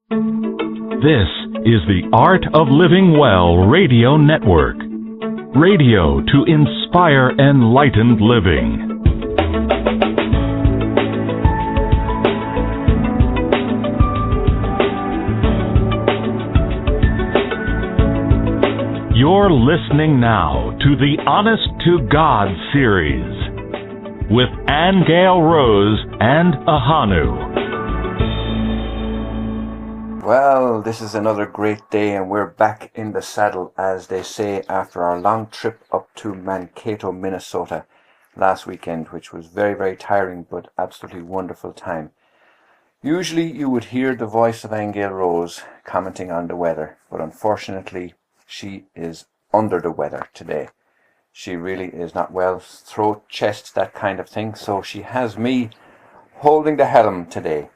This is the Art of Living Well Radio Network. Radio to inspire enlightened living. You're listening now to the Honest to God series with Aingeal Rose Ahonu. Well, this is another great day and we're back in the saddle, as they say, after our long trip up to Mankato, Minnesota last weekend, which was very, very tiring but absolutely wonderful time. Usually you would hear the voice of Aingeal Rose commenting on the weather, but unfortunately she is under the weather today. She really is not well, throat, chest, that kind of thing, so she has me holding the helm today.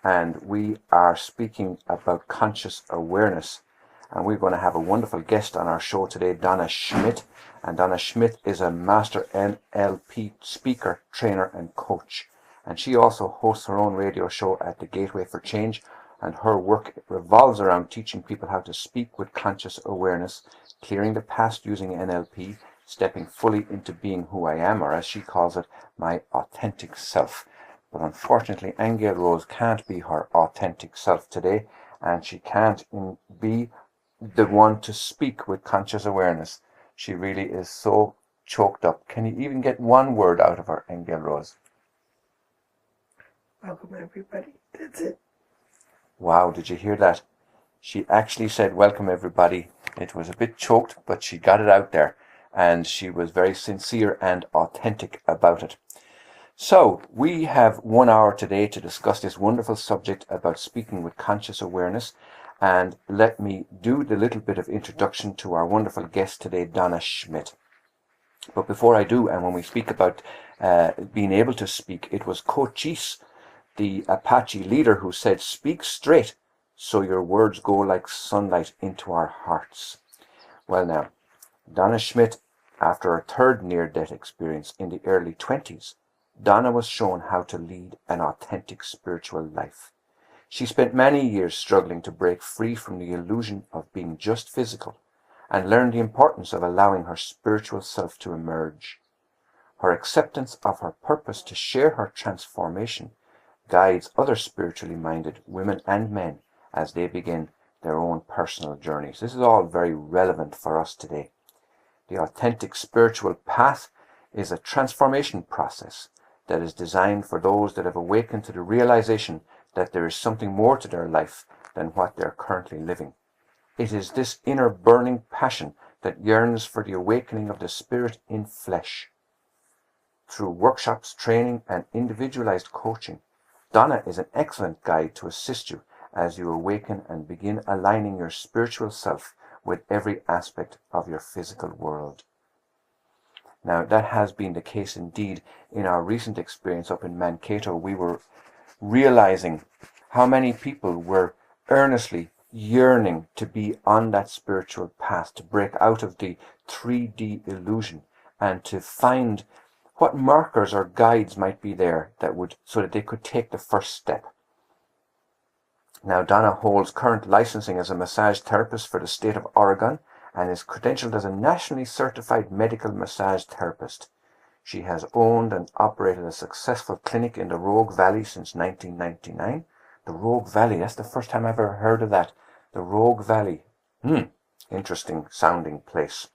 And we are speaking about conscious awareness, and we're going to have a wonderful guest on our show today, Donna Schmid. And Donna Schmid is a master NLP speaker, trainer and coach, and she also hosts her own radio show at the Gateway for Change, and her work revolves around teaching people how to speak with conscious awareness, clearing the past using NLP, stepping fully into being who I am, or as she calls it, my authentic self. But unfortunately, Aingeal Rose can't be her authentic self today, and she can't be the one to speak with conscious awareness. She really is so choked up. Can you even get one word out of her, Aingeal Rose? Welcome, everybody. That's it. Wow, did you hear that? She actually said, welcome, everybody. It was a bit choked, but she got it out there, and she was very sincere and authentic about it. So, we have 1 hour today to discuss this wonderful subject about speaking with conscious awareness, and let me do the little bit of introduction to our wonderful guest today, Donna Schmid. But before I do, and when we speak about being able to speak, it was Cochise, the Apache leader, who said, "Speak straight so your words go like sunlight into our hearts." Well now, Donna Schmid, after her third near-death experience in the early 20s, Donna was shown how to lead an authentic spiritual life. She spent many years struggling to break free from the illusion of being just physical and learned the importance of allowing her spiritual self to emerge. Her acceptance of her purpose to share her transformation guides other spiritually minded women and men as they begin their own personal journeys. This is all very relevant for us today. The authentic spiritual path is a transformation process that is designed for those that have awakened to the realization that there is something more to their life than what they're currently living. It is this inner burning passion that yearns for the awakening of the spirit in flesh. Through workshops, training, and individualized coaching, Donna is an excellent guide to assist you as you awaken and begin aligning your spiritual self with every aspect of your physical world. Now, that has been the case indeed. In our recent experience up in Mankato, we were realizing how many people were earnestly yearning to be on that spiritual path, to break out of the 3D illusion and to find what markers or guides might be there so that they could take the first step. Now, Donna holds current licensing as a massage therapist for the state of Oregon and is credentialed as a nationally certified medical massage therapist. She has owned and operated a successful clinic in the Rogue Valley since 1999. The Rogue Valley, that's the first time I've ever heard of that. The Rogue Valley. Interesting sounding place.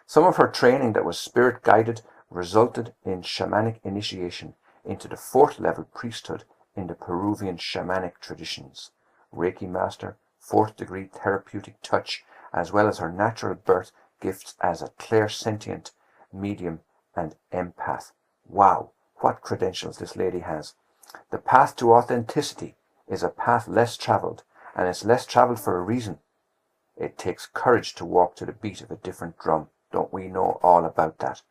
Some of her training that was spirit guided resulted in shamanic initiation into the 4th level priesthood in the Peruvian shamanic traditions. Reiki master, 4th degree therapeutic touch, as well as her natural birth gifts as a clairsentient medium and empath. Wow, what credentials this lady has. The path to authenticity is a path less traveled, and it's less traveled for a reason. It takes courage to walk to the beat of a different drum. Don't we know all about that?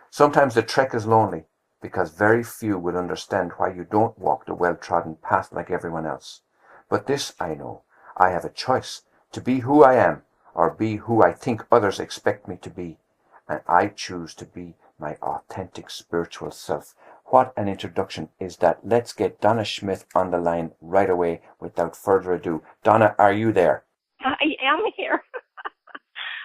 Sometimes the trek is lonely, because very few will understand why you don't walk the well-trodden path like everyone else. But this I know, I have a choice to be who I am, or be who I think others expect me to be, and I choose to be my authentic spiritual self. What an introduction is that. Let's get Donna Schmid on the line right away without further ado. Donna, are you there? I am here.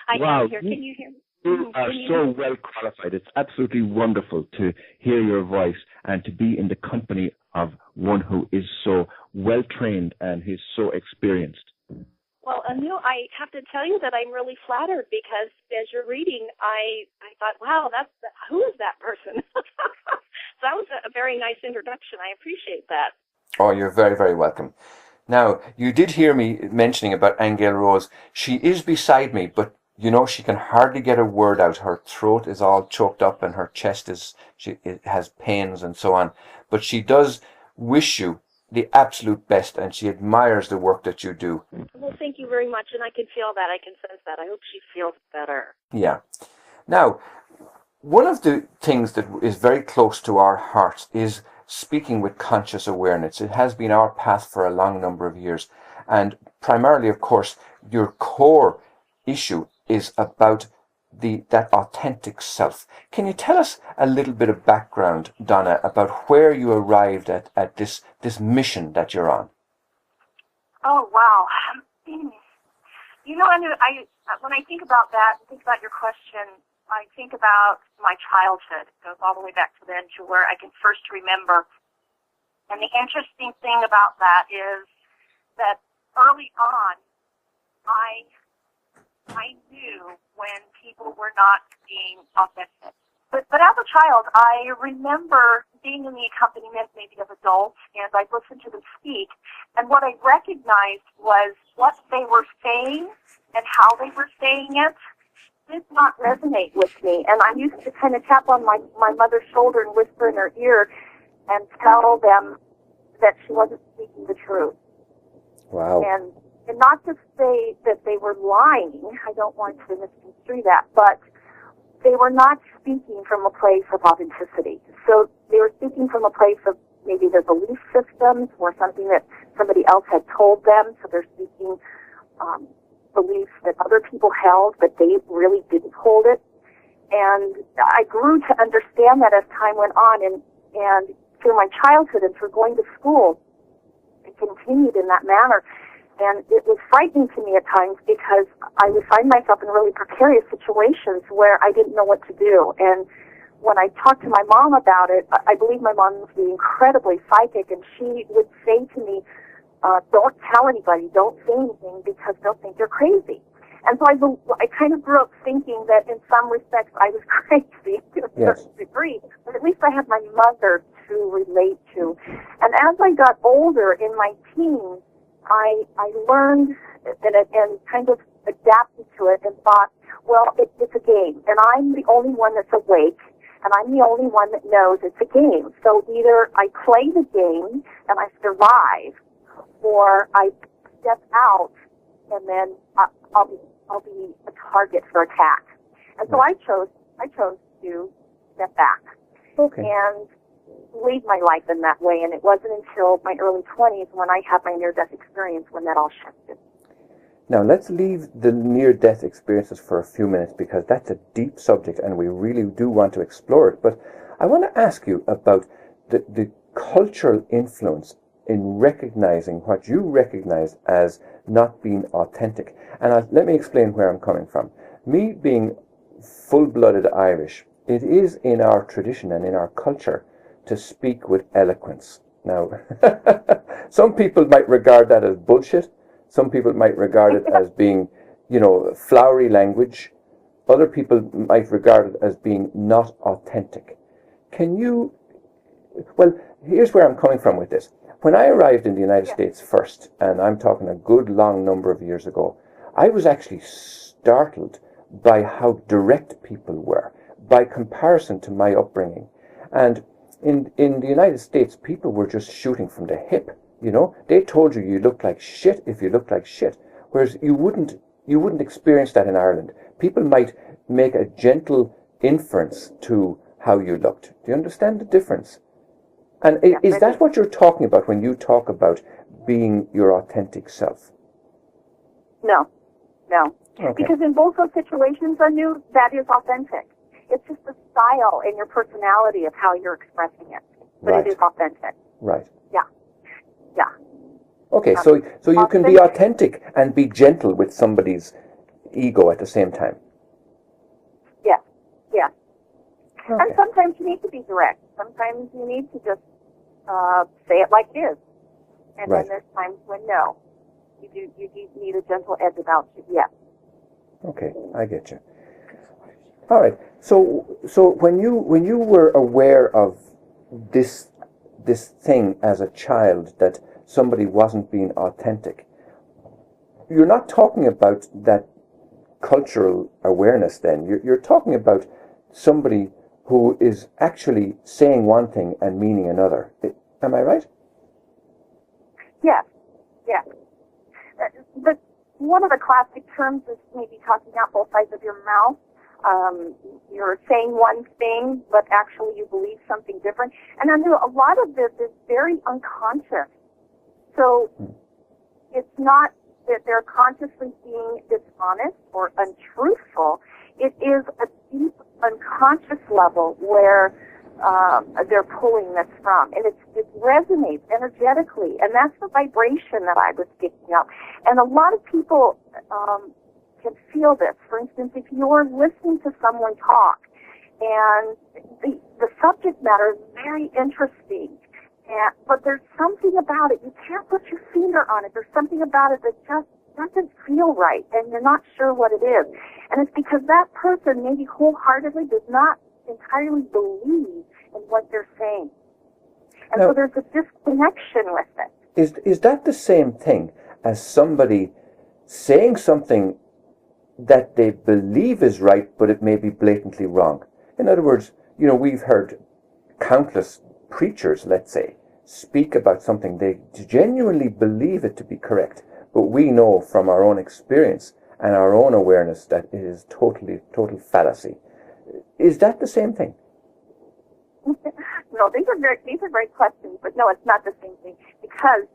I am here. Can you hear me? You are so well qualified. It's absolutely wonderful to hear your voice and to be in the company of one who is so well trained and he's so experienced. Well, Anu, I have to tell you that I'm really flattered because as you're reading, I thought, wow, who is that person? So that was a very nice introduction. I appreciate that. Oh, you're very, very welcome. Now, you did hear me mentioning about Aingeal Rose. She is beside me, but you know, she can hardly get a word out. Her throat is all choked up and her chest it has pains and so on. But she does wish you the absolute best and she admires the work that you do. Well, thank you very much. And I can feel that. I can sense that. I hope she feels better. Yeah. Now, one of the things that is very close to our hearts is speaking with conscious awareness. It has been our path for a long number of years. And primarily, of course, your core issue is about that authentic self. Can you tell us a little bit of background, Donna, about where you arrived at this mission that you're on? Oh, wow. You know, when I think about that, think about your question, I think about my childhood. It goes all the way back to then to where I can first remember. And the interesting thing about that is that early on, I knew when people were not being authentic. But as a child, I remember being in the accompaniment maybe of adults, and I'd listen to them speak, and what I recognized was what they were saying and how they were saying it did not resonate with me. And I used to kind of tap on my mother's shoulder and whisper in her ear and tell them that she wasn't speaking the truth. Wow. And not to say that they were lying, I don't want to misconstrue that, but they were not speaking from a place of authenticity. So they were speaking from a place of maybe their belief systems or something that somebody else had told them, so they're speaking beliefs that other people held, but they really didn't hold it. And I grew to understand that as time went on, and through my childhood and through going to school, it continued in that manner. And it was frightening to me at times because I would find myself in really precarious situations where I didn't know what to do. And when I talked to my mom about it, I believe my mom was incredibly psychic, and she would say to me, don't tell anybody, don't say anything because they'll think you're crazy. And so I kind of grew up thinking that in some respects I was crazy to a certain degree, but at least I had my mother to relate to. And as I got older in my teens, I learned and kind of adapted to it and thought, well, it's a game, and I'm the only one that's awake, and I'm the only one that knows it's a game. So either I play the game and I survive, or I step out and then I'll be a target for attack. And so I chose to step back and lead my life in that way, and it wasn't until my early 20s when I had my near-death experience when that all shifted. Now, let's leave the near-death experiences for a few minutes because that's a deep subject and we really do want to explore it. But I want to ask you about the cultural influence in recognizing what you recognize as not being authentic. And let me explain where I'm coming from. Me being full-blooded Irish, it is in our tradition and in our culture to speak with eloquence. Now, some people might regard that as bullshit. Some people might regard it as being, flowery language. Other people might regard it as being not authentic. Here's where I'm coming from with this. When I arrived in the United States first, and I'm talking a good long number of years ago, I was actually startled by how direct people were, by comparison to my upbringing. And in the United States, people were just shooting from the hip. They told you looked like shit if you looked like shit. Whereas you wouldn't experience that in Ireland. People might make a gentle inference to how you looked. Do you understand the difference? And is that what you're talking about when you talk about being your authentic self? No. Okay. Because in both those situations, I knew that is authentic. It's just the style and your personality of how you're expressing it. but Right. it is authentic. Right. Yeah. Yeah. Okay, so you can be authentic and be gentle with somebody's ego at the same time. Yes. Yes. Okay. And sometimes you need to be direct. Sometimes you need to just say it like it is. And Right. then there's times when no. You need a gentle edge about you. Yes. Okay, I get you. All right. So when you were aware of this thing as a child, that somebody wasn't being authentic, you're not talking about that cultural awareness then. You're talking about somebody who is actually saying one thing and meaning another. Am I right? Yes. Yes. But one of the classic terms is maybe talking out both sides of your mouth. You're saying one thing, but actually you believe something different. And I know a lot of this is very unconscious. So it's not that they're consciously being dishonest or untruthful. It is a deep unconscious level where they're pulling this from. And it resonates energetically. And that's the vibration that I was picking up. And a lot of people can feel this. For instance, if you're listening to someone talk and the subject matter is very interesting, but there's something about it, you can't put your finger on it. There's something about it that just doesn't feel right, and you're not sure what it is. And it's because that person maybe wholeheartedly does not entirely believe in what they're saying. And now, so there's a disconnection with it. Is that the same thing as somebody saying something that they believe is right, but it may be blatantly wrong? In other words, we've heard countless preachers, let's say, speak about something they genuinely believe it to be correct, but we know from our own experience and our own awareness that it is total fallacy. Is that the same thing? No, these are great questions, but no, it's not the same thing, because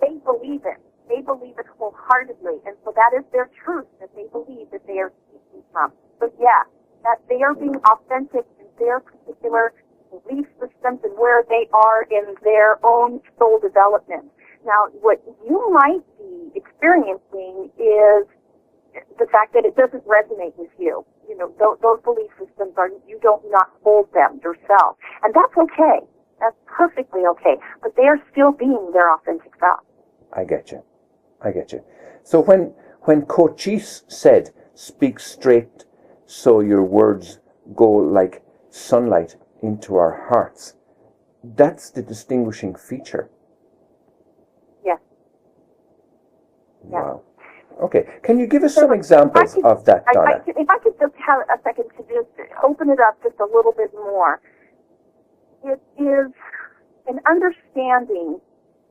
they believe it. They believe it wholeheartedly, and so that is their truth that they believe that they are speaking from. So yeah, that they are being authentic in their particular belief systems and where they are in their own soul development. Now, what you might be experiencing is the fact that it doesn't resonate with you. Those belief systems you don't not hold them yourself, and that's okay. That's perfectly okay. But they are still being their authentic self. I get you. So when Cochise said, "Speak straight, so your words go like sunlight into our hearts," that's the distinguishing feature. Yes. Wow. Okay. Can you give us some examples of that, Donna? If I could just have a second to just open it up just a little bit more. It is an understanding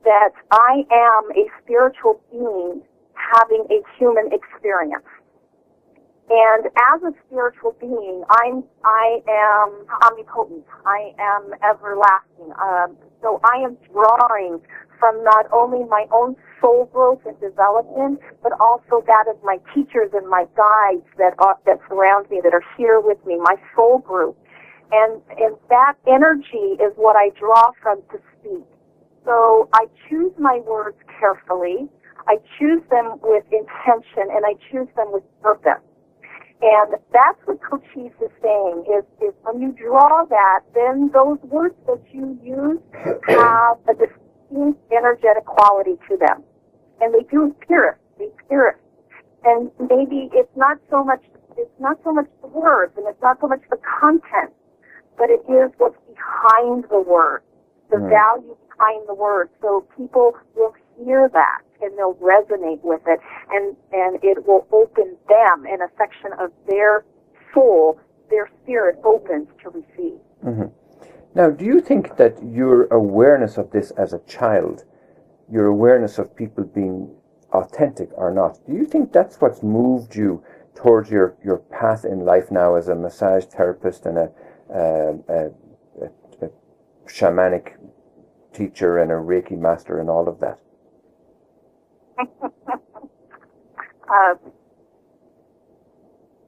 that I am a spiritual being having a human experience. And as a spiritual being, I am omnipotent. I am everlasting. So I am drawing from not only my own soul growth and development, but also that of my teachers and my guides that surround me, that are here with me, my soul group. And that energy is what I draw from to speak. So I choose my words carefully. I choose them with intention, and I choose them with purpose. And that's what Cochise is saying, is when you draw that, then those words that you use have a distinct energetic quality to them. And they do appear. And maybe it's not so much the words, and it's not so much the content, but it is what's behind the word, the value behind the word. So people will hear that, and they'll resonate with it, and it will open them in a section of their soul, their spirit opens to receive. Mm-hmm. Now, do you think that your awareness of this as a child, your awareness of people being authentic or not, do you think that's what's moved you towards your path in life now as a massage therapist and a shamanic teacher and a Reiki master and all of that?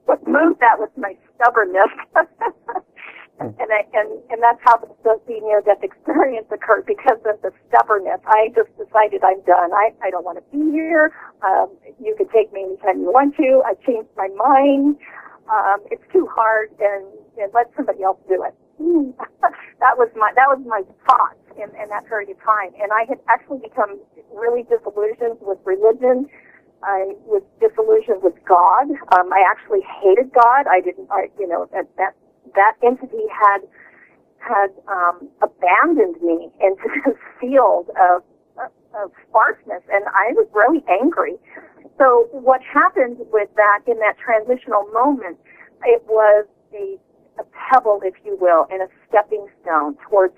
What moved that was my stubbornness. And that's how the near-death experience occurred, because of the stubbornness. I just decided I'm done. I don't want to be here. You can take me anytime you want to. I changed my mind. It's too hard, and let somebody else do it. That was my thought in that period of time. And I had actually become really disillusioned with religion. I was disillusioned with God. I actually hated God. That entity had abandoned me into this field of sparseness, and I was really angry. So what happened with that, in that transitional moment, it was a pebble, if you will, and a stepping stone towards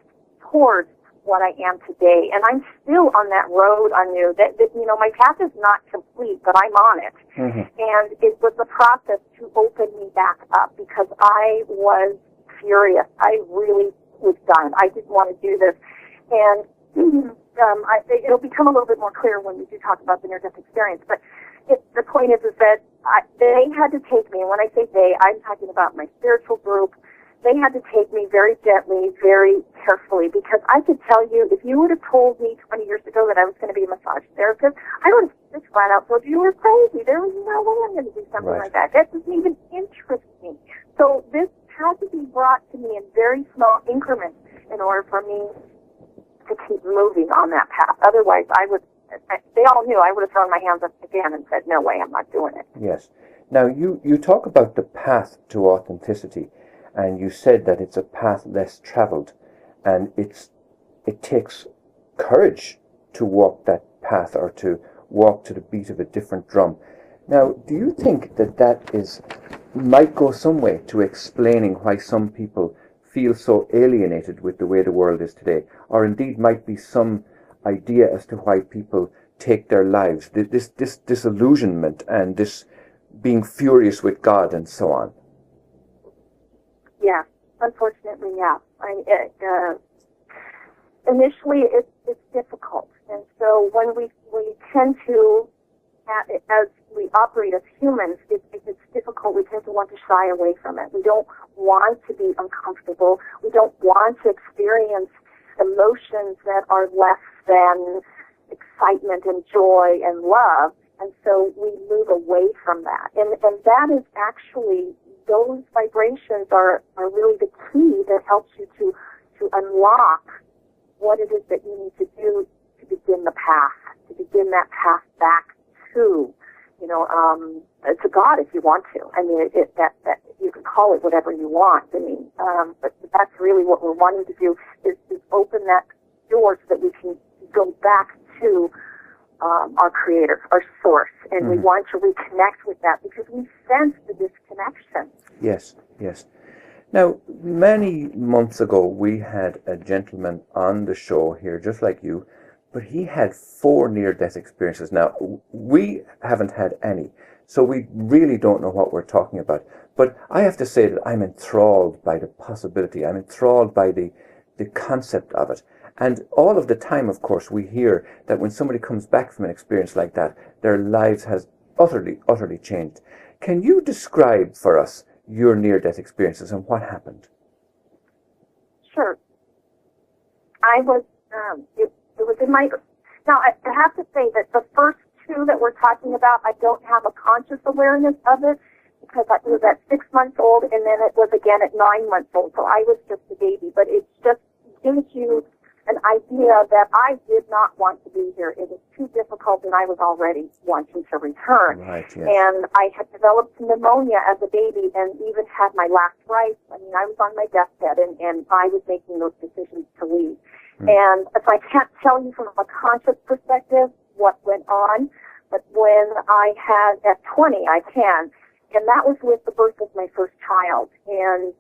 what I am today. And I'm still on that road, Anu. That my path is not complete, but I'm on it. Mm-hmm. And it was a process to open me back up, because I was furious. I really was done. I didn't want to do this. And it'll become a little bit more clear when we do talk about the near-death experience. But the point is that they had to take me, and when I say they, I'm talking about my spiritual group. They had to take me very gently, very carefully, because I could tell you, if you would have told me 20 years ago that I was going to be a massage therapist, I would have just flat out told you were crazy. There was no way I'm going to do something like that. That doesn't even interest me. So this had to be brought to me in very small increments in order for me to keep moving on that path. Otherwise, they all knew I would have thrown my hands up again and said, no way, I'm not doing it. Yes. Now, you talk about the path to authenticity, and you said that it's a path less traveled, and it takes courage to walk that path, or to walk to the beat of a different drum. Now, do you think that might go some way to explaining why some people feel so alienated with the way the world is today, or indeed might be some idea as to why people take their lives, this disillusionment and this being furious with God and so on? Yeah, unfortunately, yeah. Initially, it's difficult, and so when we tend to, as we operate as humans, it's difficult. We tend to want to shy away from it. We don't want to be uncomfortable. We don't want to experience emotions that are less than excitement and joy and love, and so we move away from that. And that is actually, those vibrations are really the key that helps you to unlock what it is that you need to do to begin the path, to begin that path back to, to God, if you want to. I mean, that you can call it whatever you want. I mean, but that's really what we're wanting to do, is open that door so that we can go back to our Creator, our Source, and we want to reconnect with that, because we sense the disconnection. Yes, yes. Now, many months ago, we had a gentleman on the show here, just like you, but he had 4 near-death experiences. Now, we haven't had any, so we really don't know what we're talking about. But I have to say that I'm enthralled by the possibility. I'm enthralled by the concept of it. And all of the time, of course, we hear that when somebody comes back from an experience like that, their lives has utterly, utterly changed. Can you describe for us your near-death experiences and what happened? Sure. I was, it was in my, now I have to say that the first 2 that we're talking about, I don't have a conscious awareness of it, because I was at 6 months old, and then it was again at 9 months old, so I was just a baby. But it just gives you an idea that I did not want to be here. It was too difficult, and I was already wanting to return. Right, yes. And I had developed pneumonia as a baby, and even had my last rites. I mean, I was on my deathbed, and I was making those decisions to leave. And so I can't tell you from a conscious perspective what went on, but when I had, at 20, I can. And that was with the birth of my first child. And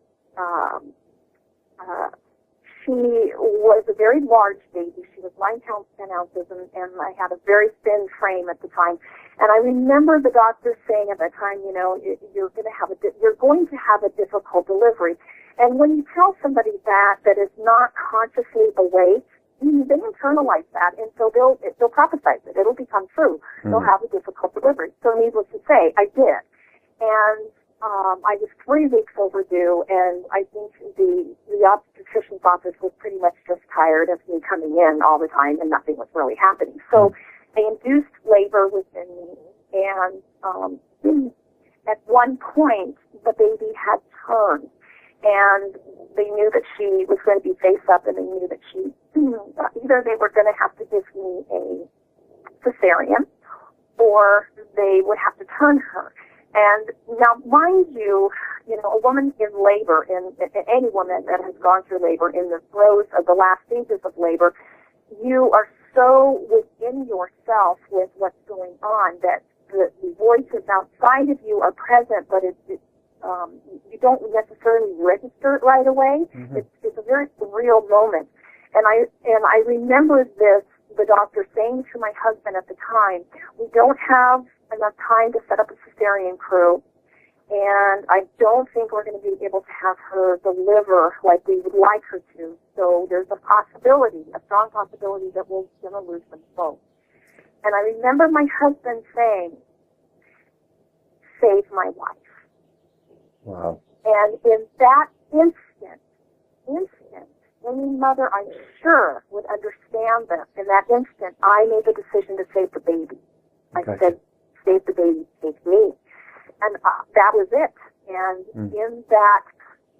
she was a very large baby. She was 9 pounds, 10 ounces, and I had a very thin frame at the time. And I remember the doctor saying at that time, you're going to have a difficult delivery. And when you tell somebody that is not consciously awake, they internalize that, and so they'll prophesize it. It'll become true. They'll have a difficult delivery. So needless to say, I did. And I was 3 weeks overdue, and I think the obstetrician's office was pretty much just tired of me coming in all the time, and nothing was really happening. So they induced labor within me, and at one point, the baby had turned, and they knew that she was going to be face up, and they knew that either they were going to have to give me a cesarean, or they would have to turn her. And now, mind you, a woman in labor, any woman that has gone through labor, in the throes of the last stages of labor, you are so within yourself with what's going on that the voices outside of you are present, but you don't necessarily register it right away. Mm-hmm. It's a very real moment. And I remember the doctor saying to my husband at the time, we don't have enough time to set up a cesarean crew, and I don't think we're going to be able to have her deliver like we would like her to. So there's a strong possibility that we're going to lose them both. And I remember my husband saying, save my wife. Wow. And in that instant, any mother, I'm sure, would understand this. In that instant, I made the decision to save the baby. I said, save the baby, save me. And that was it. And in that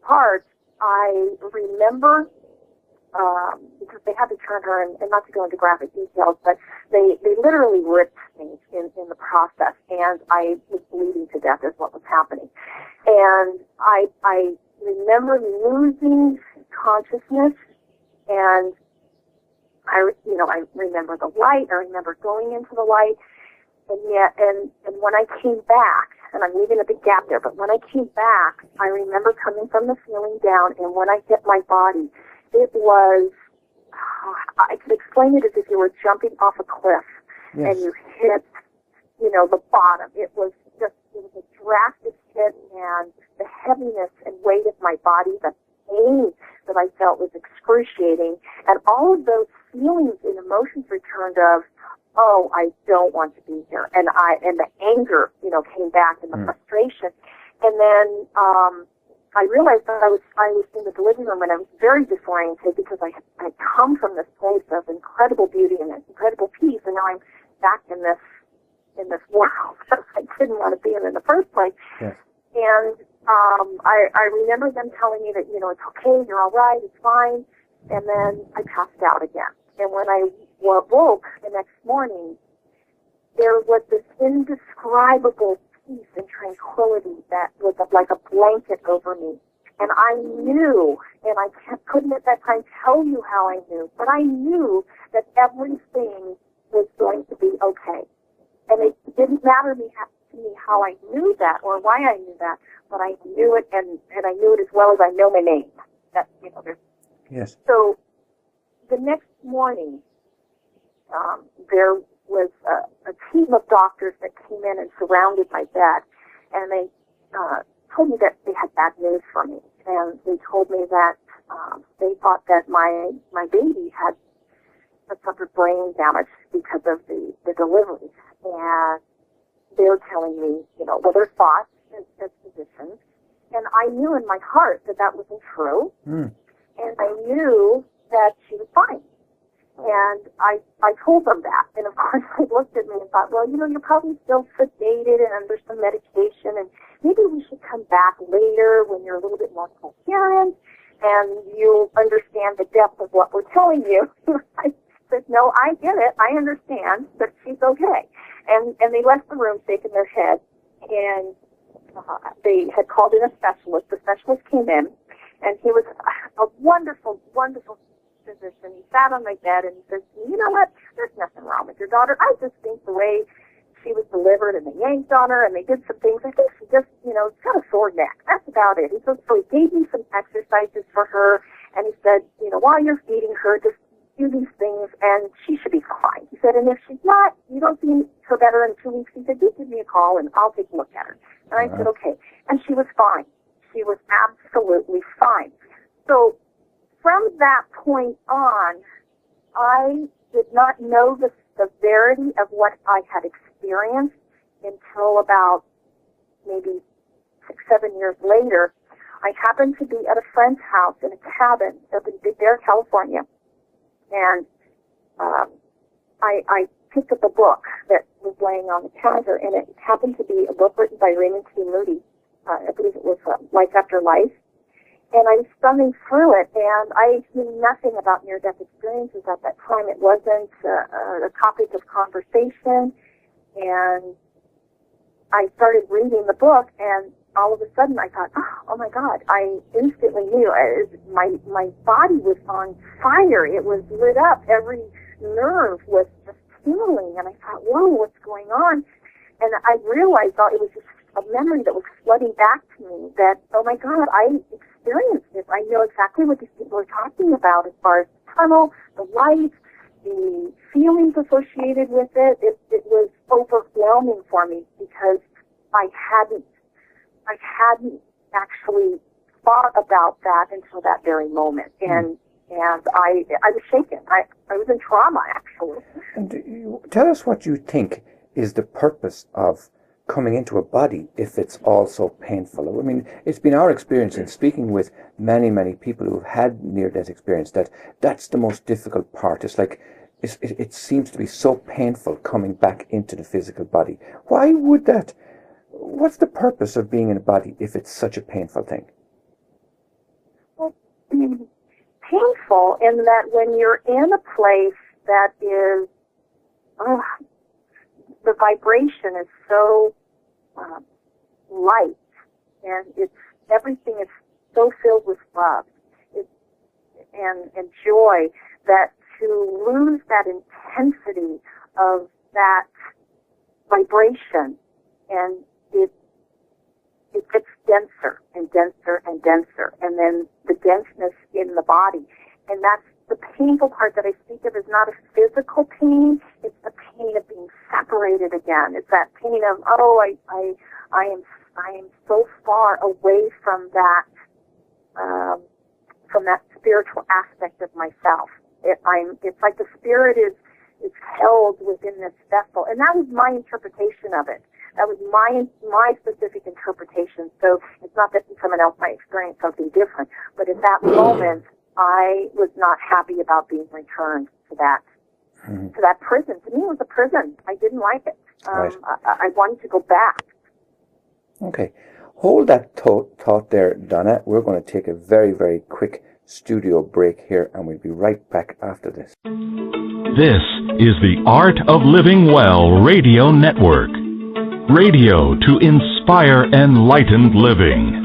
part, I remember, because they had to turn her, and not to go into graphic details, but they literally ripped me in the process, and I was bleeding to death is what was happening. And I remember losing consciousness, and I remember the light. I remember going into the light, and when I came back, and I'm leaving a big gap there, but when I came back, I remember coming from the ceiling down, and when I hit my body, it was, I could explain it as if you were jumping off a cliff, and you hit, the bottom. It was a drastic hit, and the heaviness and weight of my body, the pain that I felt was excruciating, and all of those feelings and emotions returned of, oh, I don't want to be here, and the anger, came back, and the frustration, and then I realized that I was in the delivery room, and I was very disoriented because I had come from this place of incredible beauty and incredible peace, and now I'm back in this world that I didn't want to be in the first place. Yes. And I remember them telling me that, it's okay, you're all right, it's fine. And then I passed out again. And when I woke the next morning, there was this indescribable peace and tranquility that was like a blanket over me. And I knew, and I couldn't at that time tell you how I knew, but I knew that everything was going to be okay. And it didn't matter to me how I knew that or why I knew that, but I knew it, and I knew it as well as I know my name. That, Yes. So the next morning, there was a team of doctors that came in and surrounded my bed, and they told me that they had bad news for me. And they told me that they thought that my baby had suffered brain damage because of the delivery. And they were telling me, what their thoughts as physicians. And I knew in my heart that wasn't true. And I knew that she was fine. And I told them that. And of course they looked at me and thought, well, you're probably still sedated and under some medication, and maybe we should come back later when you're a little bit more coherent and you'll understand the depth of what we're telling you. I said, no, I get it. I understand, but she's okay. And they left the room shaking their head, and they had called in a specialist. The specialist came in, and he was a wonderful, wonderful physician. He sat on my bed, and he says, you know what, there's nothing wrong with your daughter. I just think the way she was delivered, and they yanked on her, and they did some things, I think she just, got a sore neck. That's about it. He said, so he gave me some exercises for her, and he said, while you're feeding her, just do these things, and she should be fine. He said, and if she's not, you don't see her better in 2 weeks, he said, just give me a call, and I'll take a look at her. And I said, okay. And she was fine. She was absolutely fine. So from that point on, I did not know the severity of what I had experienced until about maybe 6 7 years later, I happened to be at a friend's house in a cabin up in Big Bear, California, and I picked up a book that was laying on the counter, and it happened to be a book written by Raymond T. Moody. I believe it was Life After Life. And I was thumbing through it, and I knew nothing about near-death experiences at that time. It wasn't a topic of conversation, and I started reading the book, and all of a sudden I thought, oh my God, I instantly knew my body was on fire. It was lit up. Every nerve was just tingling, and I thought, whoa, what's going on? And I realized it was just a memory that was flooding back to me that, oh my God, I experienced this. I know exactly what these people are talking about as far as the tunnel, the lights, the feelings associated with it. It was overwhelming for me because I hadn't actually thought about that until that very moment. And I was shaken. I was in trauma, actually. And tell us what you think is the purpose of coming into a body if it's all so painful. I mean, it's been our experience in speaking with many, many people who've had near-death experience that's the most difficult part. It's like it seems to be so painful coming back into the physical body. Why would that? What's the purpose of being in a body if it's such a painful thing? Well, painful in that when you're in a place that is the vibration is so light, and everything is so filled with love and joy that to lose that intensity of that vibration, and it gets denser and denser and denser, and then the denseness in the body, and that's the painful part that I speak of is not a physical pain, it's the pain of being separated again. It's that pain of, I am so far away from that spiritual aspect of myself. It's like the spirit is held within this vessel, and that was my interpretation of it. That was my specific interpretation. So it's not that someone else might experience something different, but in that moment, I was not happy about being returned to that prison. To me, it was a prison. I didn't like it. Right. I wanted to go back. Okay. Hold that thought there, Donna. We're going to take a very, very quick studio break here, and we'll be right back after this. This is the Art of Living Well Radio Network. Radio to inspire enlightened living.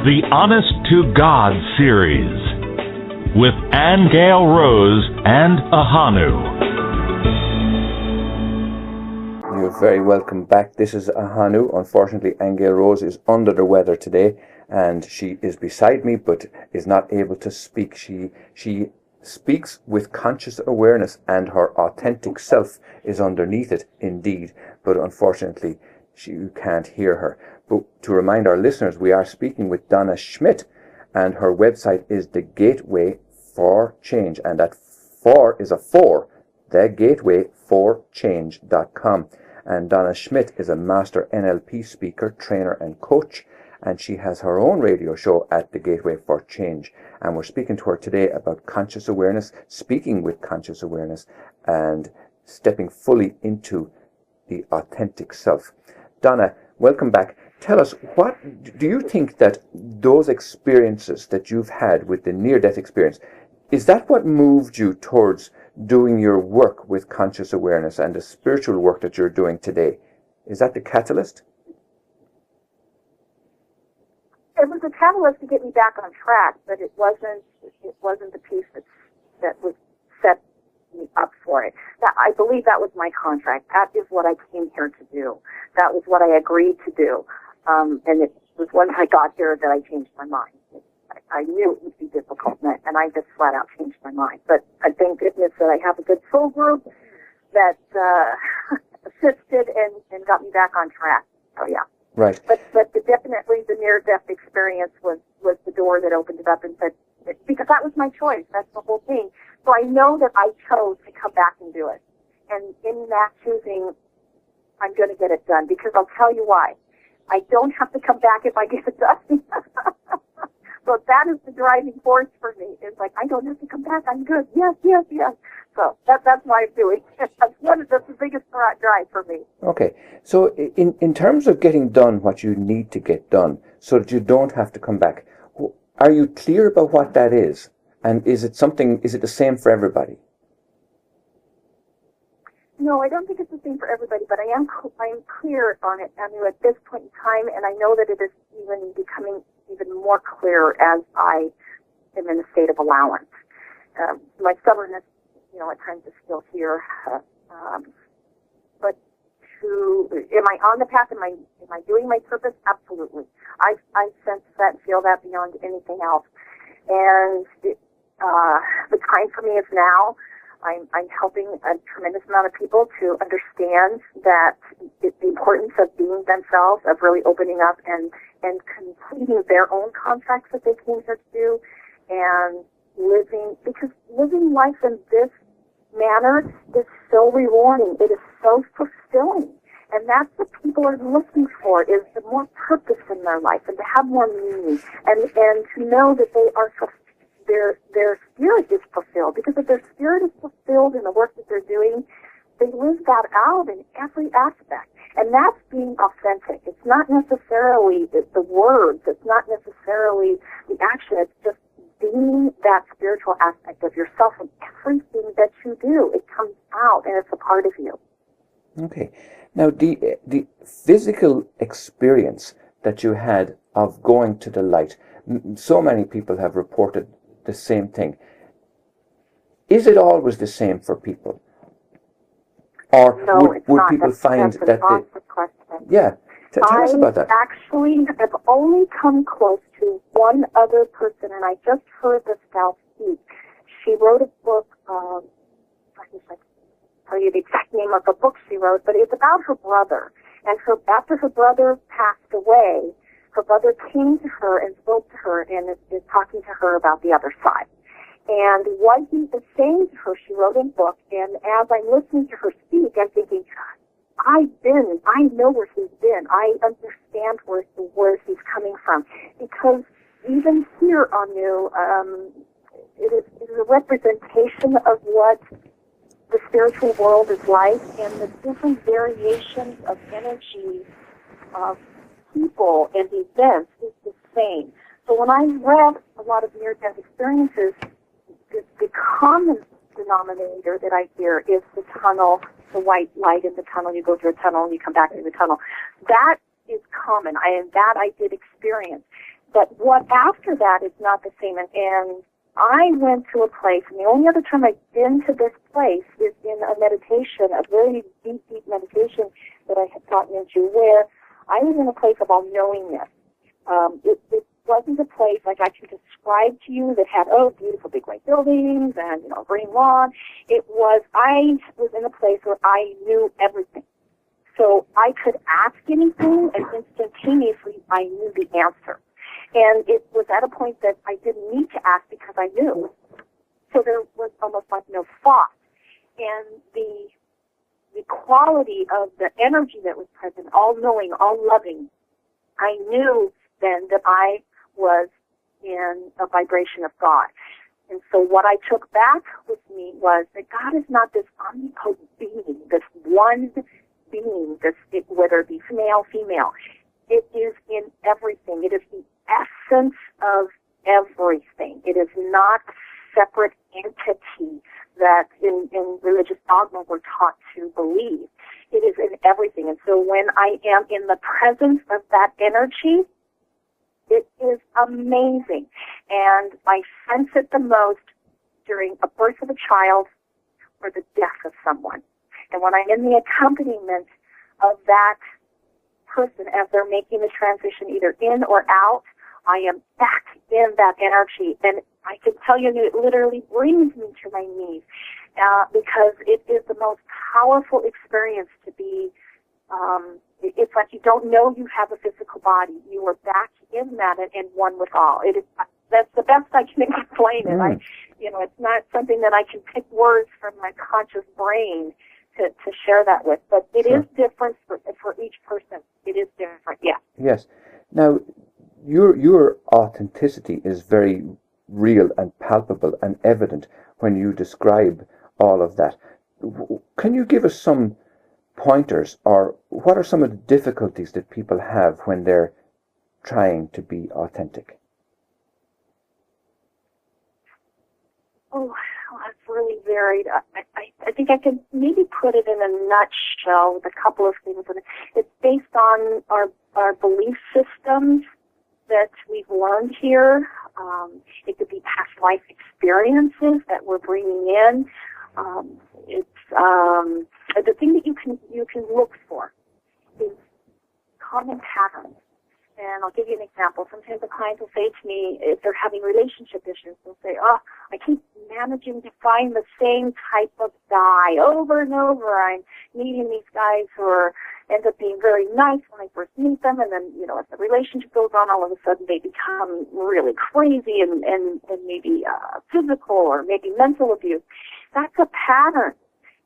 The Honest to God series with Aingeal Rose Ahonu. You're very welcome back. This is Ahonu. Unfortunately, Aingeal Rose is under the weather today, and she is beside me but is not able to speak. She speaks with conscious awareness, and her authentic self is underneath it indeed, but unfortunately you can't hear her. But to remind our listeners, we are speaking with Donna Schmid, and her website is The Gateway for Change, and that 4 is a 4, thegatewayforchange.com. And Donna Schmid is a master NLP speaker, trainer, and coach, and she has her own radio show at The Gateway for Change. And we're speaking to her today about conscious awareness, speaking with conscious awareness, and stepping fully into the authentic self. Donna, welcome back. Tell us, what do you think that those experiences that you've had with the near-death experience, is that what moved you towards doing your work with conscious awareness and the spiritual work that you're doing today? Is that the catalyst? It was a catalyst to get me back on track, but it wasn't the piece that was set me up for it. I believe that was my contract. That is what I came here to do. That was what I agreed to do. And it was once I got here that I changed my mind. I knew it would be difficult, and I just flat out changed my mind. But I thank goodness that I have a good soul group that assisted and got me back on track. Oh, yeah. Right. But definitely the near-death experience was the door that opened it up and said, because that was my choice. That's the whole thing. So I know that I chose to come back and do it. And in that choosing, I'm going to get it done, because I'll tell you why. I don't have to come back if I get it done. So that is the driving force for me. It's like, I don't have to come back. I'm good. Yes, yes, yes. So that's why I'm doing it. That's the biggest drive for me. Okay. So in terms of getting done what you need to get done so that you don't have to come back, are you clear about what that is? And is it the same for everybody? No, I don't think it's the same for everybody, but I'm clear on it, Anu, at this point in time, and I know that it is even becoming even more clear as I am in a state of allowance. My stubbornness, at times is still here. But am I on the path? Am I doing my purpose? Absolutely. I sense that and feel that beyond anything else. And the time for me is now. I'm helping a tremendous amount of people to understand that the importance of being themselves, of really opening up and completing their own contracts that they came here to do, and living life in this manner is so rewarding. It is so fulfilling. And that's what people are looking for, is the more purpose in their life and to have more meaning and to know that they are their spirit is fulfilled. Because if their spirit is fulfilled in the work that they're doing, they live that out in every aspect. And that's being authentic. It's not necessarily the words. It's not necessarily the action. It's just being that spiritual aspect of yourself in everything that you do. It comes out and it's a part of you. Okay. Now, the physical experience that you had of going to the light, so many people have reported the same thing. Is it always the same for people? Or no, would people find that yeah, tell us about that. I actually have only come close to one other person, and I just heard this gal speak. She wrote a book, I wish I could tell you the exact name of the book she wrote, but it's about her brother. And after her brother passed away, her brother came to her and spoke to her and is talking to her about the other side. And what he is saying to her, she wrote in a book, and as I'm listening to her speak, I'm thinking, I know where he's been. I understand where he's coming from. Because even here, Anu, it is a representation of what the spiritual world is like, and the different variations of energy of people and events is the same. So when I read a lot of near-death experiences, the common denominator that I hear is the tunnel, the white light in the tunnel. You go through a tunnel and you come back through the tunnel. That is common, and that I did experience. But what after that is not the same. And I went to a place, and the only other time I've been to this place is in a meditation, a very deep, deep meditation that I had gotten into, where I was in a place of all knowingness. It wasn't a place like I can describe to you that had, beautiful big white buildings and, green lawn. I was in a place where I knew everything. So I could ask anything, and instantaneously I knew the answer. And it was at a point that I didn't need to ask because I knew. So there was almost like no thought. And the quality of the energy that was present, all-knowing, all-loving, I knew then that I was in a vibration of God. And so what I took back with me was that God is not this omnipotent being, this one being, whether it be male, female. It is in everything. It is the essence of everything. It is not a separate entity that in religious dogma we're taught to believe. It is in everything. And so when I am in the presence of that energy, it is amazing. And I sense it the most during a birth of a child or the death of someone. And when I'm in the accompaniment of that person as they're making the transition either in or out, I am back in that energy. And I can tell you, it literally brings me to my knees because it is the most powerful experience to be It's like you don't know you have a physical body. You are back in that and one with all. It is. That's the best I can explain it. It's not something that I can pick words from my conscious brain to share that with. But it is different for each person. It is different. Yeah. Yes. Now, your authenticity is very real and palpable and evident when you describe all of that. Can you give us some pointers, or what are some of the difficulties that people have when they're trying to be authentic? Oh, that's really varied. I think I can maybe put it in a nutshell with a couple of things. It's based on our belief systems that we've learned here. It could be past life experiences that we're bringing in. It's the thing that you can look for is common patterns. And I'll give you an example. Sometimes a client will say to me, if they're having relationship issues, they'll say, I keep managing to find the same type of guy over and over. I'm meeting these guys who end up being very nice when I first meet them, and then, as the relationship goes on, all of a sudden they become really crazy and maybe physical or maybe mental abuse. That's a pattern.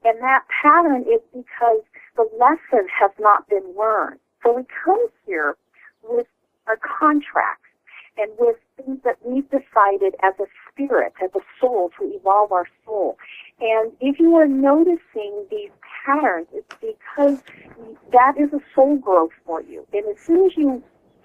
And that pattern is because the lesson has not been learned. So we come here with our contracts and with things that we've decided as a spirit, as a soul, to evolve our soul. And if you are noticing these patterns, it's because that is a soul growth for you. And as soon as you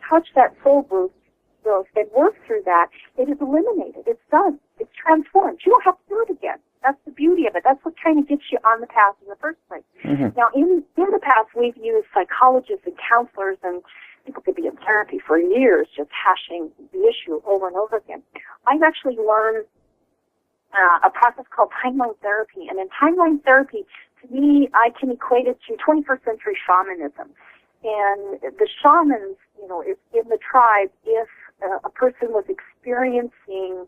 touch that soul growth and work through that, it is eliminated. It's done. It's transformed. You don't have to do it again. That's the beauty of it. That's what kind of gets you on the path in the first place. Mm-hmm. Now, in the past, we've used psychologists and counselors, and people could be in therapy for years just hashing the issue over and over again. I've actually learned a process called timeline therapy. And in timeline therapy, to me, I can equate it to 21st century shamanism. And the shamans, in the tribe, if a person was experiencing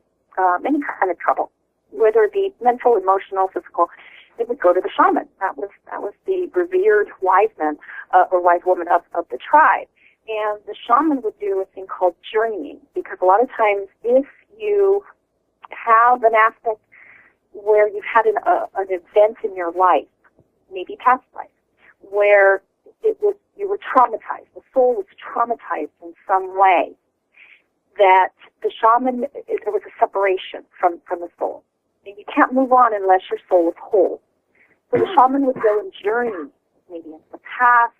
any kind of trouble, whether it be mental, emotional, physical, they would go to the shaman. That was the revered wise man or wise woman of the tribe. And the shaman would do a thing called journeying, because a lot of times if you have an aspect where you've had an event in your life, maybe past life, where you were traumatized, the soul was traumatized in some way, that the shaman, there was a separation from the soul. And you can't move on unless your soul is whole. So the shaman would go and journey, maybe into the past,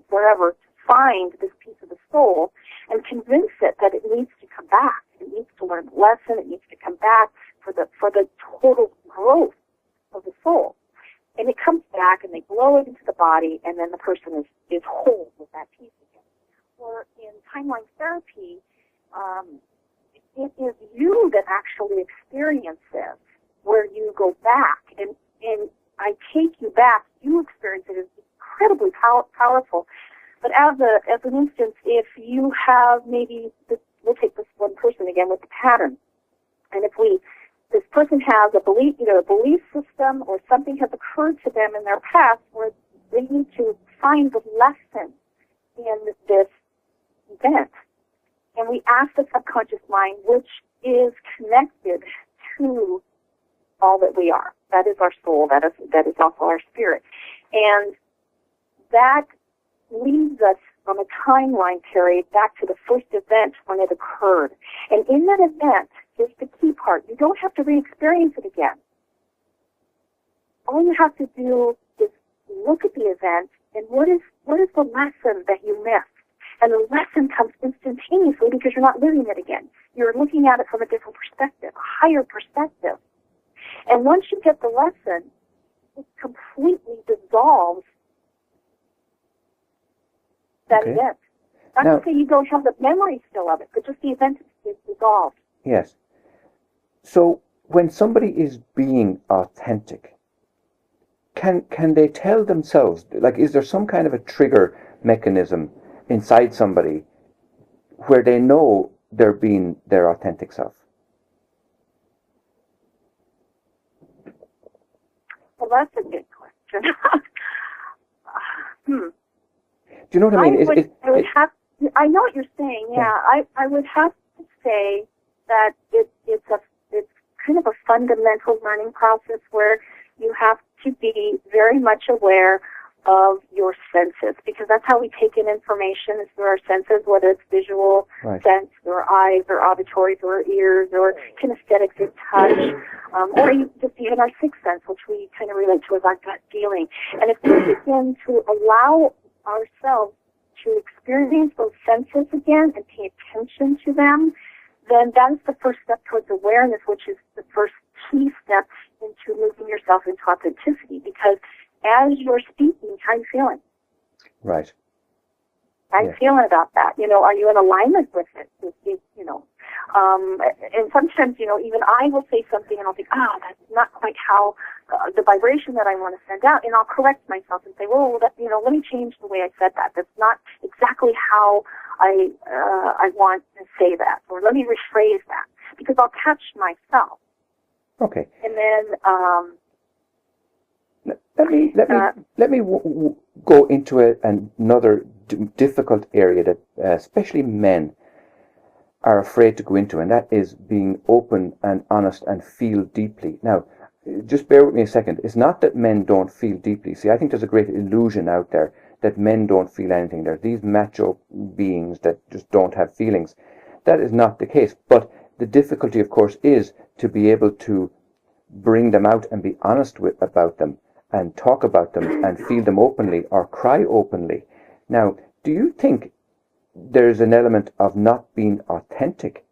wherever, to find this piece of the soul and convince it that it needs to come back. It needs to learn the lesson. It needs to come back for the total growth of the soul. And it comes back, and they blow it into the body, and then the person is whole with that piece again. Or in timeline therapy, it is you that actually experience this, where you go back, and I take you back. You experience it. It's incredibly powerful. But as an instance, if you have maybe, we'll take this one person again with the pattern, and if this person has a belief, a belief system, or something has occurred to them in their past where they need to find the lesson in this event. And we ask the subconscious mind, which is connected to all that we are. That is our soul. That is also our spirit. And that leads us on a timeline period back to the first event when it occurred. And in that event, here's the key part. You don't have to re-experience it again. All you have to do is look at the event and what is the lesson that you missed? And the lesson comes instantaneously because you're not living it again. You're looking at it from a different perspective, a higher perspective. And once you get the lesson, it completely dissolves that event. Not to say you don't have the memory still of it, but just the event is dissolved. Yes. So when somebody is being authentic, can they tell themselves, like, is there some kind of a trigger mechanism inside somebody where they know they're being their authentic self? Well, that's a good question. Do you know what I mean? I know what you're saying. Yeah, I would have to say that it's kind of a fundamental learning process where you have to be very much aware of your senses, because that's how we take in information, is through our senses, whether it's visual sense or eyes or auditory or ears or kinesthetics or touch, or just even our sixth sense, which we kind of relate to as our gut feeling. And if we begin to allow ourselves to experience those senses again and pay attention to them, then that's the first step towards awareness, which is the first key step into moving yourself into authenticity. Because as you're speaking, how are you feeling? Right. How are you feeling about that? Are you in alignment with it? And sometimes, even I will say something and I'll think, that's not quite how the vibration that I want to send out, and I'll correct myself and say, well, let me change the way I said that. That's not exactly how I want to say that, or let me rephrase that, because I'll catch myself. Okay. And then let me go into another difficult area that especially men are afraid to go into, and that is being open and honest and feel deeply. Now, just bear with me a second. It's not that men don't feel deeply. See, I think there's a great illusion out there that men don't feel anything. They're these macho beings that just don't have feelings. That is not the case. But the difficulty, of course, is to be able to bring them out and be honest about them and talk about them and feel them openly or cry openly. Now, do you think there's an element of not being authentic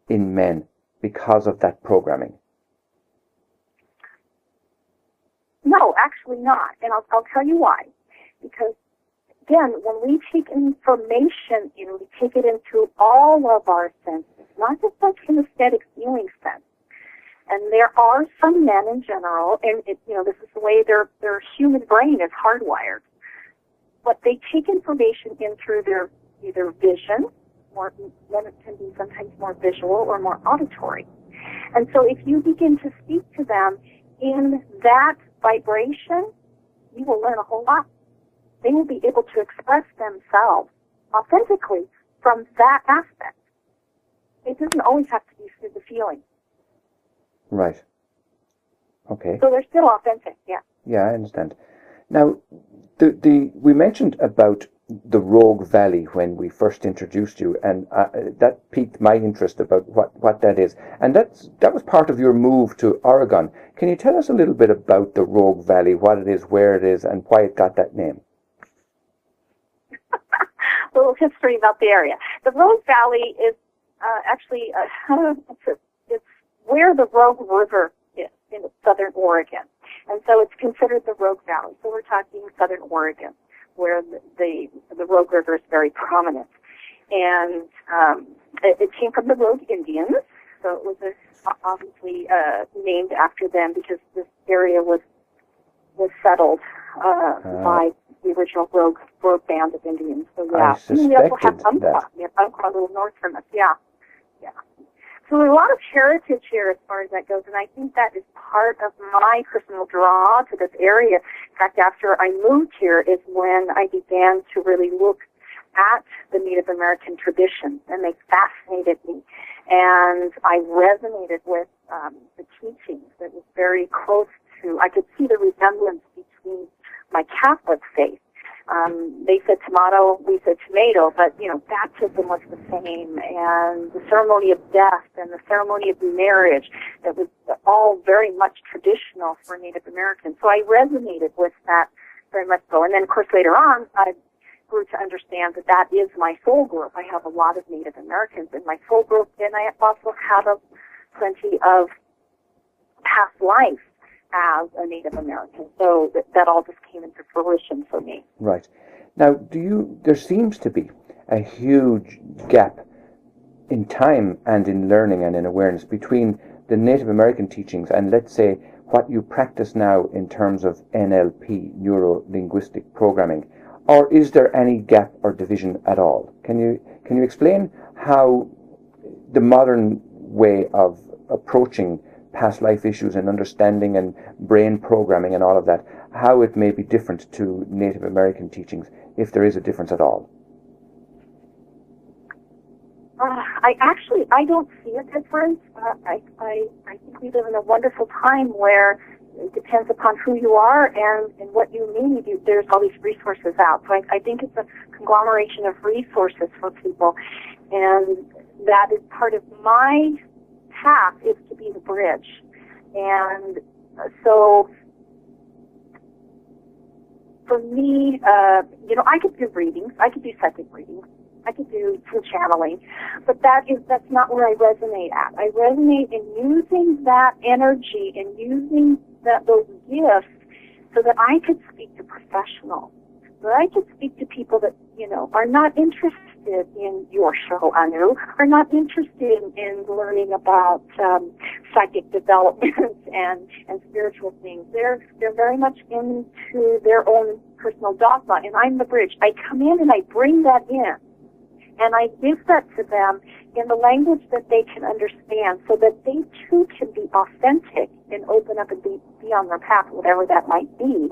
in men because of that programming? No, actually not. And I'll tell you why. Because, again, when we take information in, we take it into all of our senses, not just our kinesthetic feeling sense. And there are some men in general, and this is the way their human brain is hardwired. But they take information in through their either vision, or then it can be sometimes more visual or more auditory. And so if you begin to speak to them in that vibration, you will learn a whole lot. They will be able to express themselves authentically from that aspect. It doesn't always have to be through the feeling. Right. Okay. So they're still authentic, yeah. Yeah, I understand. Now, we mentioned about the Rogue Valley when we first introduced you, and that piqued my interest about what that is. And that was part of your move to Oregon. Can you tell us a little bit about the Rogue Valley, what it is, where it is, and why it got that name? A little history about the area. The Rogue Valley is actually it's where the Rogue River is in southern Oregon. And so it's considered the Rogue Valley. So we're talking southern Oregon, where the Rogue River is very prominent. And it came from the Rogue Indians, so it was obviously named after them because this area was settled by the original Rogue band of Indians. So yeah, we also have Umpqua. We have Umpqua a little north from us. Yeah. So there's a lot of heritage here as far as that goes, and I think that is part of my personal draw to this area. In fact, after I moved here is when I began to really look at the Native American traditions, and they fascinated me. And I resonated with the teachings. That was very close to, I could see the resemblance between my Catholic faith. They said tomato, we said tomato, but, baptism was the same, and the ceremony of death and the ceremony of marriage, that was all very much traditional for Native Americans. So I resonated with that very much so. And then, of course, later on, I grew to understand that is my soul group. I have a lot of Native Americans in my soul group, and I also have plenty of past life as a Native American. So that all just came into fruition for me. Right. Now, there seems to be a huge gap in time and in learning and in awareness between the Native American teachings and, let's say, what you practice now in terms of NLP, neuro-linguistic programming. Or is there any gap or division at all? Can you explain how the modern way of approaching past life issues and understanding and brain programming and all of that, how it may be different to Native American teachings, if there is a difference at all? I don't see a difference. I think we live in a wonderful time where it depends upon who you are and what you need. There's all these resources out. So I think it's a conglomeration of resources for people. And that is part of my path, is to be the bridge. And so for me, I could do readings. I could do psychic readings. I could do some channeling, but that's not where I resonate at. I resonate in using that energy and using those gifts so that I could speak to professionals, so that I could speak to people that, are not interested in your show, Anu, are not interested in learning about psychic developments and spiritual things. They're very much into their own personal dogma, and I'm the bridge. I come in and I bring that in. And I give that to them in the language that they can understand so that they too can be authentic and open up and be on their path, whatever that might be.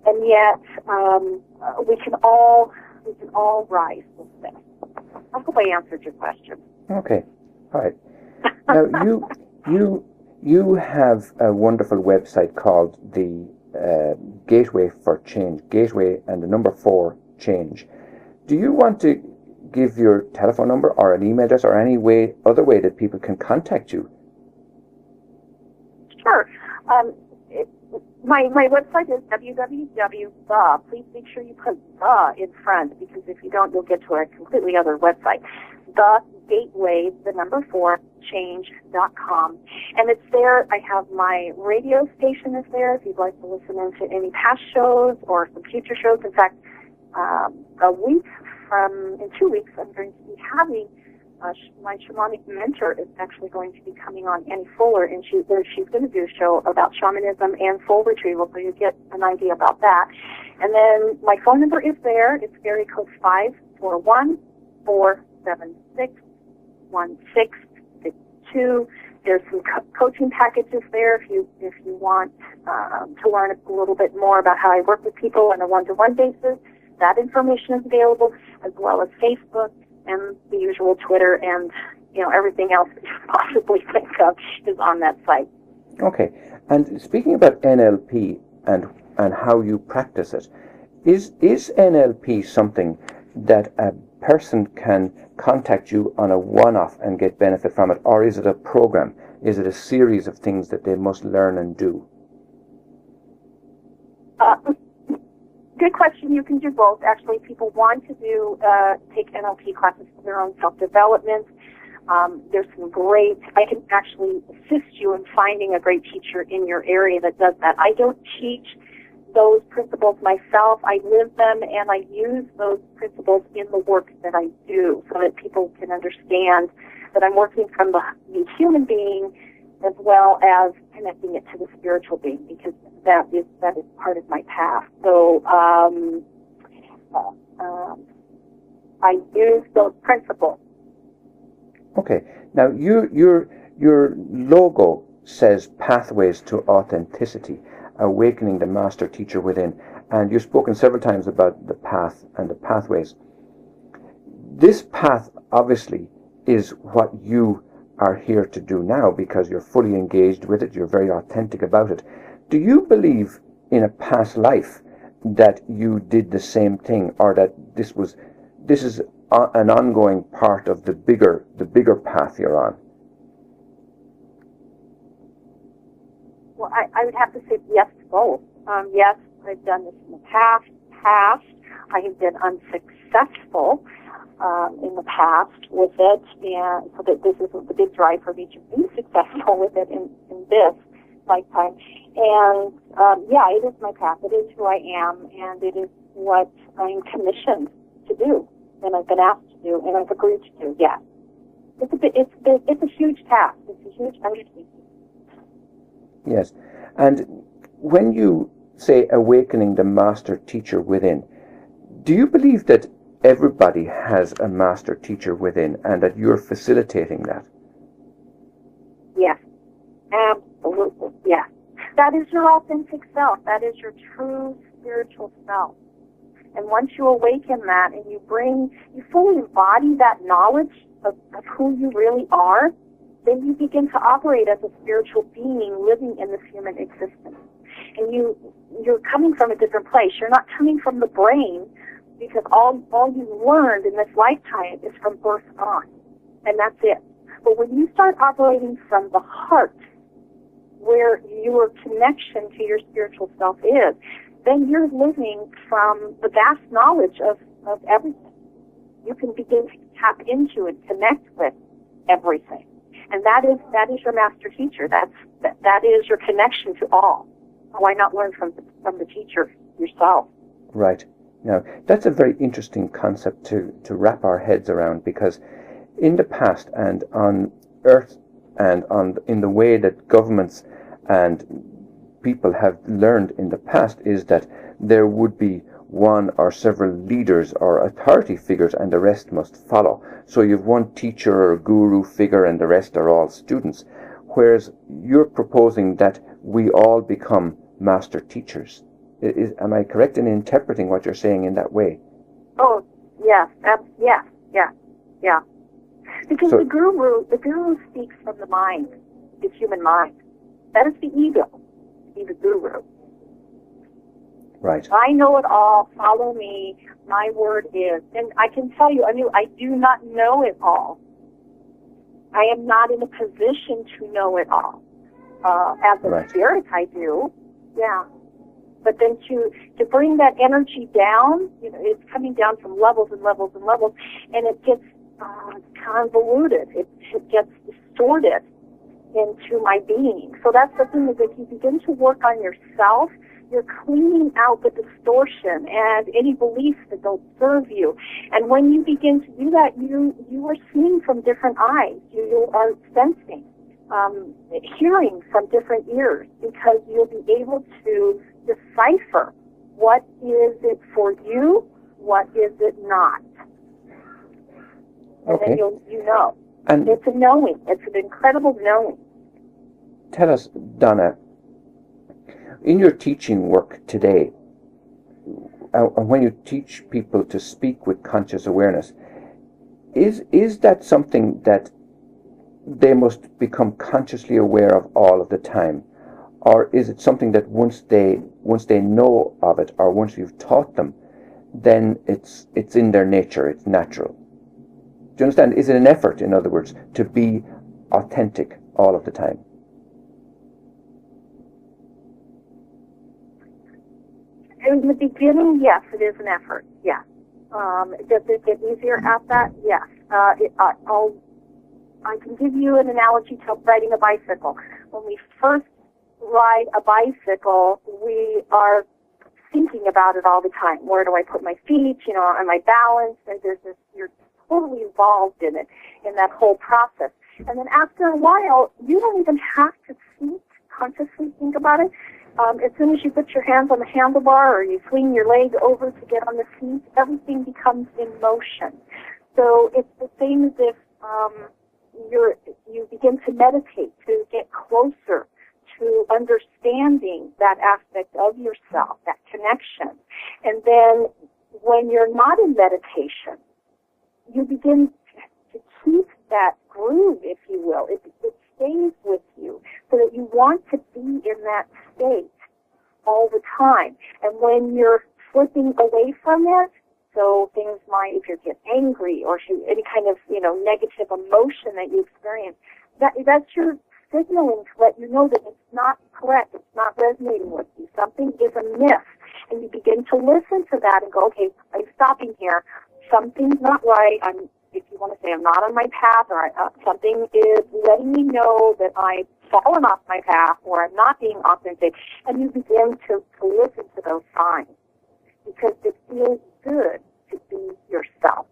And yet, we can all rise with this. I hope I answered your question. Okay. All right. Now, you have a wonderful website called the Gateway for Change, Gateway and the number 4 Change. Do you want to give your telephone number or an email address or any other way that people can contact you? Sure. My website is www.the. Please make sure you put the in front, because if you don't, you'll get to a completely other website. The Gateway, the number 4, change.com. And it's there. I have my radio station is there if you'd like to listen into any past shows or some future shows. In fact, in 2 weeks, I'm going to be having my shamanic mentor is actually going to be coming on, Annie Fuller, and she's going to do a show about shamanism and soul retrieval, so you get an idea about that. And then my phone number is there. It's area code 541-476-1662. There's some coaching packages there if you want to learn a little bit more about how I work with people on a one-to-one basis. That information is available, as well as Facebook and the usual Twitter and everything else that you possibly think of is on that site. Okay. And speaking about NLP and how you practice it, is NLP something that a person can contact you on a one-off and get benefit from it, or is it a program? Is it a series of things that they must learn and do? Good question. You can do both. Actually, people want to take NLP classes for their own self-development. There's some I can actually assist you in finding a great teacher in your area that does that. I don't teach those principles myself. I live them, and I use those principles in the work that I do so that people can understand that I'm working from the human being as well as connecting it to the spiritual being, because that is part of my path. So I use those principles. Okay. Now your logo says Pathways to Authenticity, Awakening the Master Teacher Within, and you've spoken several times about the path and the pathways. This path obviously is what you are here to do now, because you're fully engaged with it, you're very authentic about it. Do you believe in a past life that you did the same thing, or that this is an ongoing part of the bigger path you're on? Well, I would have to say yes to both. Yes, I've done this in the past. I have been unsuccessful in the past with it, and so that this is the big drive for me to be successful with it in this lifetime. And it is my path. It is who I am, and it is what I'm commissioned to do, and I've been asked to do, and I've agreed to do. Yes, it's a huge task. It's a huge undertaking. Yes, and when you say awakening the master teacher within, do you believe that everybody has a master teacher within and that you're facilitating that? Yes. Absolutely, yes. That is your authentic self. That is your true spiritual self. And once you awaken that and you fully embody that knowledge of who you really are, then you begin to operate as a spiritual being living in this human existence. And you're coming from a different place. You're not coming from the brain, because all you've learned in this lifetime is from birth on. And that's it. But when you start operating from the heart, where your connection to your spiritual self is, then you're living from the vast knowledge of everything. You can begin to tap into and connect with everything. And that is your master teacher. That is your connection to all. Why not learn from the teacher yourself? Right. Now, that's a very interesting concept to wrap our heads around, because in the past and on Earth and in the way that governments and people have learned in the past is that there would be one or several leaders or authority figures and the rest must follow. So you've one teacher or guru figure and the rest are all students. Whereas you're proposing that we all become master teachers. Am I correct in interpreting what you're saying in that way? Oh, yes, yeah. Because the guru speaks from the mind, the human mind. That is the ego, be the guru. Right. I know it all, follow me, my word is. And I can tell you, I do not know it all. I am not in a position to know it all. As a spirit, I do, yeah. But then to bring that energy down, it's coming down from levels and levels and levels, and it gets convoluted. It gets distorted into my being. So that's the thing, is if you begin to work on yourself, you're cleaning out the distortion and any beliefs that don't serve you. And when you begin to do that, you are seeing from different eyes. You are sensing, hearing from different ears, because you'll be able to decipher what is it for you, what is it not. And then you know. And it's a knowing. It's an incredible knowing. Tell us, Donna, in your teaching work today, when you teach people to speak with conscious awareness, is that something that they must become consciously aware of all of the time? Or is it something that once they know of it, or once you've taught them, then it's in their nature, it's natural? Do you understand? Is it an effort, in other words, to be authentic all of the time? In the beginning, yes, it is an effort, yes. Does it get easier at that? Yes. I can give you an analogy to riding a bicycle. When we first ride a bicycle, we are thinking about it all the time. Where do I put my feet? Am I balanced? And you're totally involved in it, in that whole process. And then after a while, you don't even have to consciously think about it. As soon as you put your hands on the handlebar or you swing your leg over to get on the seat, everything becomes in motion. So it's the same as if you begin to meditate, to get closer to understanding that aspect of yourself, that connection. And then when you're not in meditation, you begin to keep that groove, if you will. It stays with you so that you want to be in that state all the time. And when you're slipping away from it, so things might, if you get angry or any kind of, negative emotion that you experience, that's your signaling to let you know that it's not correct, it's not resonating with you. Something is amiss. And you begin to listen to that and go, okay, I'm stopping here. Something's not right. If you want to say I'm not on my path, or something is letting me know that I've fallen off my path, or I'm not being authentic, and you begin to listen to those signs, because it feels good to be yourself.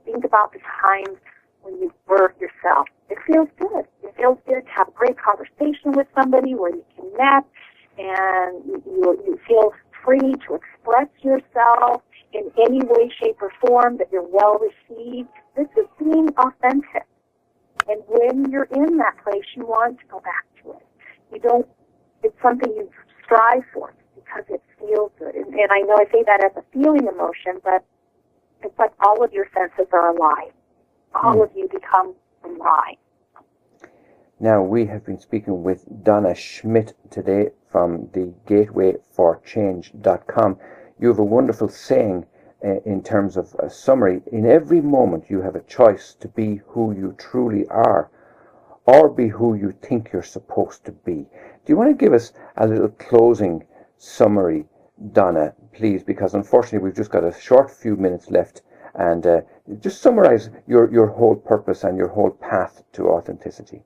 Think about the times when you were yourself. It feels good. It feels good to have a great conversation with somebody where you connect, and you feel free to express yourself in any way, shape, or form, that you're well received. This is being authentic. And when you're in that place, you want to go back to it. You don't, it's something you strive for because it feels good. And I know I say that as a feeling emotion, but it's like all of your senses are alive. All of you become alive. Now, we have been speaking with Donna Schmid today from the gatewayforchange.com. You have a wonderful saying in terms of a summary. In every moment, you have a choice to be who you truly are or be who you think you're supposed to be. Do you want to give us a little closing summary, Donna, please? Because unfortunately, we've just got a short few minutes left. And just summarize your whole purpose and your whole path to authenticity.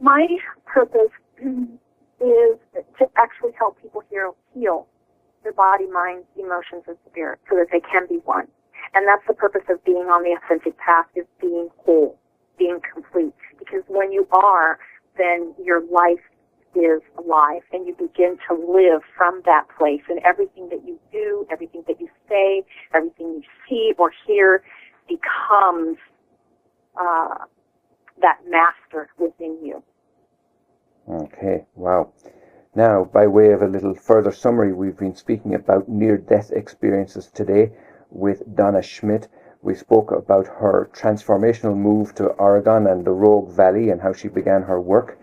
My purpose is to actually help people heal their body, mind, emotions, and spirit so that they can be one. And that's the purpose of being on the authentic path, is being whole, being complete. Because when you are, then your life is alive, and you begin to live from that place. And everything that you do, everything that you say, everything you see or hear becomes that master within you. Okay, wow. Now, by way of a little further summary, we've been speaking about near-death experiences today with Donna Schmid. We spoke about her transformational move to Oregon and the Rogue Valley and how she began her work.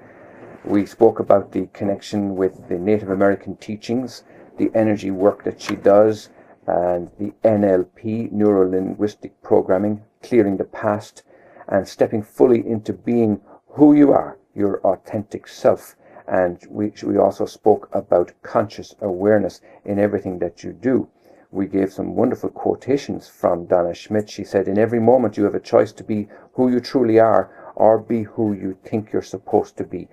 We spoke about the connection with the Native American teachings, the energy work that she does, and the NLP, neuro-linguistic programming, clearing the past, and stepping fully into being who you are, your authentic self. And we also spoke about conscious awareness in everything that you do. We gave some wonderful quotations from Donna Schmid. She said, in every moment you have a choice to be who you truly are or be who you think you're supposed to be.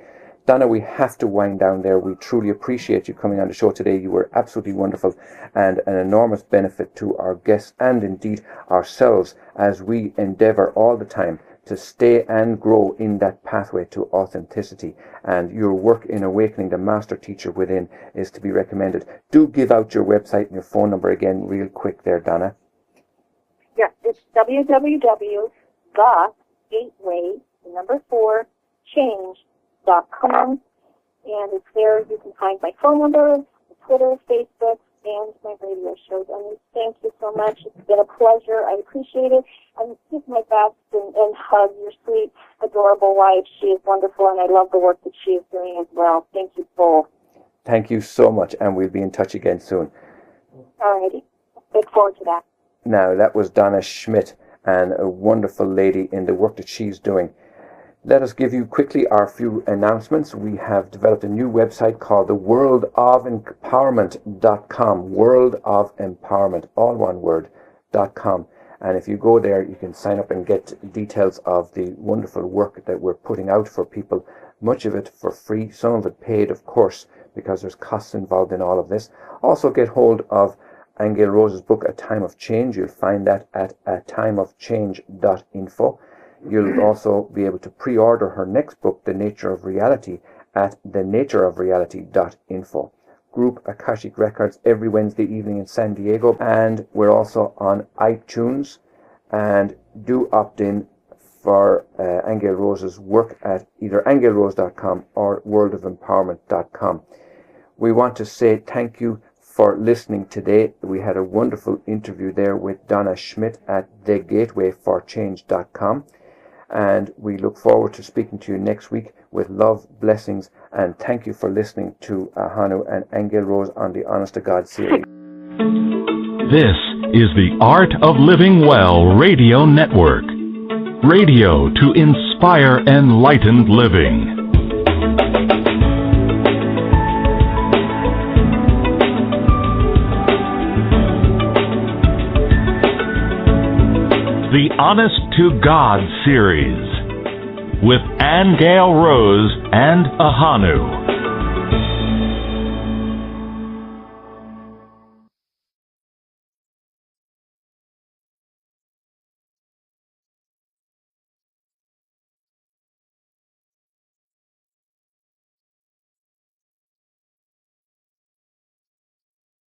Donna, we have to wind down there. We truly appreciate you coming on the show today. You were absolutely wonderful and an enormous benefit to our guests and indeed ourselves as we endeavour all the time to stay and grow in that pathway to authenticity. And your work in awakening the master teacher within is to be recommended. Do give out your website and your phone number again real quick there, Donna. Yes, it's www.gateway4change.com, and it's there. You can find my phone number, Twitter, Facebook, and my radio shows. And thank you so much. It's been a pleasure. I appreciate it. And give my best and hug your sweet, adorable wife. She is wonderful, and I love the work that she is doing as well. Thank you both. Thank you so much, and we'll be in touch again soon. All righty. Look forward to that. Now, that was Donna Schmid, and a wonderful lady in the work that she's doing. Let us give you quickly our few announcements. We have developed a new website called the worldofempowerment.com. World of Empowerment, all one word, .com. And if you go there, you can sign up and get details of the wonderful work that we're putting out for people. Much of it for free, some of it paid, of course, because there's costs involved in all of this. Also get hold of Aingeal Rose's book, A Time of Change. You'll find that at atimeofchange.info. You'll also be able to pre-order her next book, The Nature of Reality, at thenatureofreality.info. Group Akashic Records every Wednesday evening in San Diego, and we're also on iTunes. And do opt in for Aingeal Rose's work at either aingealrose.com or worldofempowerment.com. We want to say thank you for listening today. We had a wonderful interview there with Donna Schmid at thegatewayforchange.com. And we look forward to speaking to you next week with love, blessings, and thank you for listening to Ahonu and Aingeal Rose on the Honest to God series. This is the Art of Living Well Radio Network. Radio to inspire enlightened living. The Honest to God series with Aingeal Rose and Ahonu.